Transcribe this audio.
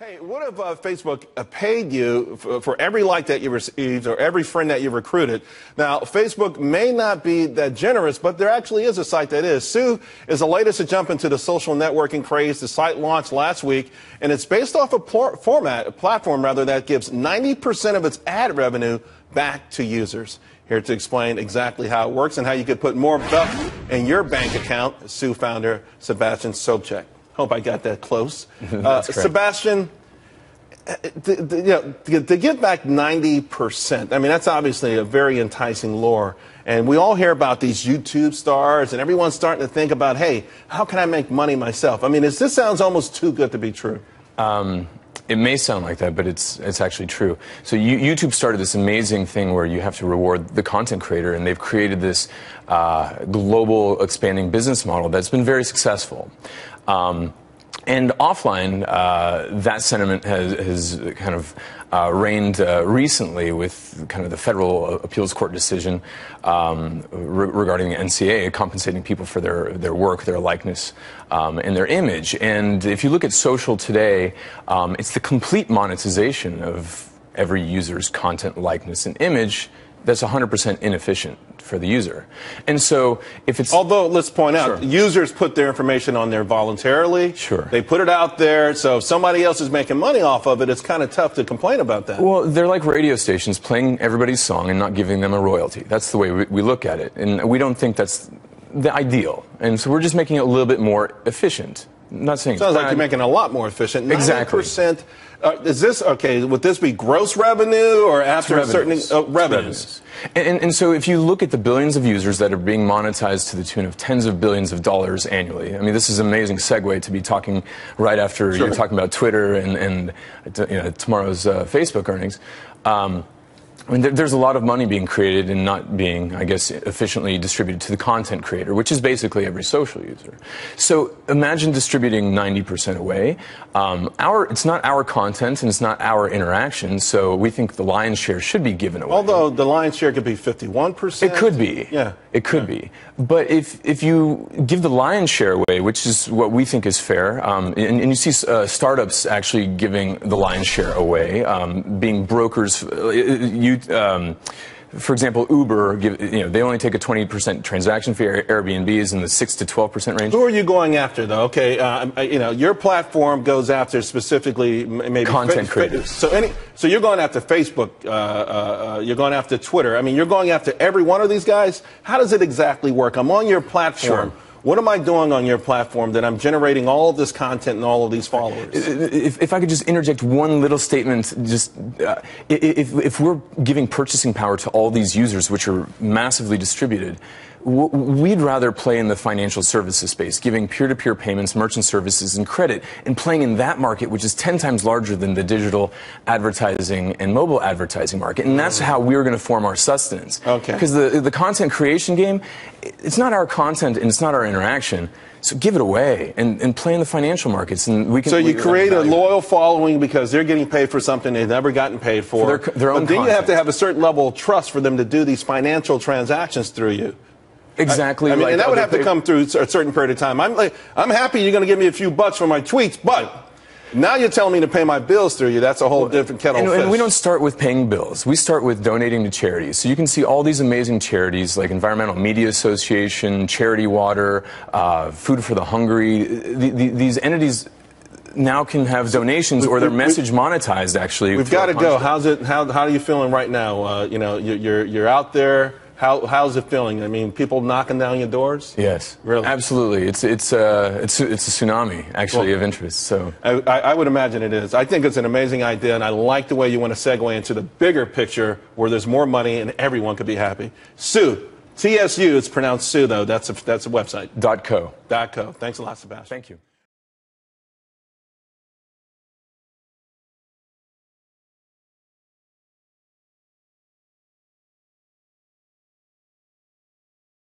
Hey, what if Facebook paid you for every like that you received or every friend that you recruited? Now, Facebook may not be that generous, but there actually is a site that is. Sue is the latest to jump into the social networking craze. The site launched last week, and it's based off a platform that gives 90% of its ad revenue back to users. Here to explain exactly how it works and how you could put more buck in your bank account, Sue founder Sebastian Sobchak. Hope I got that close. Sebastian, to give back 90%, I mean, that's obviously a very enticing lure. And we all hear about these YouTube stars, and everyone's starting to think about, hey, how can I make money myself? I mean, this sounds almost too good to be true. It may sound like that, but it's actually true. So YouTube started this amazing thing where you have to reward the content creator, and they've created this global expanding business model that's been very successful. And offline, that sentiment has kind of reigned recently with kind of the federal appeals court decision regarding the NCA compensating people for their work, their likeness, and their image. And if you look at social today, it's the complete monetization of every user's content, likeness, and image that's 100% inefficient for the user. And so if it's... Although, let's point out, users put their information on there voluntarily. Sure. They put it out there, so if somebody else is making money off of it, it's kind of tough to complain about that. Well, they're like radio stations playing everybody's song and not giving them a royalty. That's the way we look at it. And we don't think that's the ideal. And so we're just making it a little bit more efficient. I'm not saying sounds like you're making it a lot more efficient. 90%, exactly. Is this, okay, would this be gross revenue or after a certain revenues? And so if you look at the billions of users that are being monetized to the tune of tens of billions of dollars annually, I mean, this is an amazing segue to be talking right after you're talking about Twitter and tomorrow's Facebook earnings. I mean, there's a lot of money being created and not being, I guess, efficiently distributed to the content creator, which is basically every social user. So imagine distributing 90% away. It's not our content and it's not our interaction, so we think the lion's share should be given away. Although the lion's share could be 51%. It could be. Yeah. It could be. But if you give the lion's share away, which is what we think is fair, and you see startups actually giving the lion's share away, being brokers, for example, Uber, they only take a 20% transaction fee. Airbnb is in the 6 to 12% range. Who are you going after, though? Okay, your platform goes after specifically maybe content creators. So you're going after Facebook. You're going after Twitter. I mean, you're going after every one of these guys. How does it exactly work? I'm on your platform. Sure. What am I doing on your platform that I'm generating all of this content and all of these followers? If I could just interject one little statement, just if we're giving purchasing power to all these users, which are massively distributed, we'd rather play in the financial services space, giving peer-to-peer payments, merchant services, and credit, and playing in that market, which is 10 times larger than the digital advertising and mobile advertising market. And that's how we're going to form our sustenance. Okay. Because the content creation game, it's not our content and it's not our interaction. So give it away and play in the financial markets. And we can. So you create a loyal following because they're getting paid for something they've never gotten paid for. Their own but then content. You have to have a certain level of trust for them to do these financial transactions through you. Exactly. I mean, and that would have to come through a certain period of time. I'm happy you're going to give me a few bucks for my tweets, but now you're telling me to pay my bills through you. That's a whole different kettle of fish. And we don't start with paying bills. We start with donating to charities. So you can see all these amazing charities like Environmental Media Association, Charity Water, Food for the Hungry. These entities now can have donations or their message monetized, actually. We've got to go. How are you feeling right now? You're out there. How's it feeling? I mean, people knocking down your doors? Yes, really, absolutely. It's a tsunami actually of interest. So I would imagine it is. I think it's an amazing idea, and I like the way you want to segue into the bigger picture where there's more money and everyone could be happy. Sue, TSU. It's pronounced Sue though. That's a website. .co. .co. Thanks a lot, Sebastian. Thank you.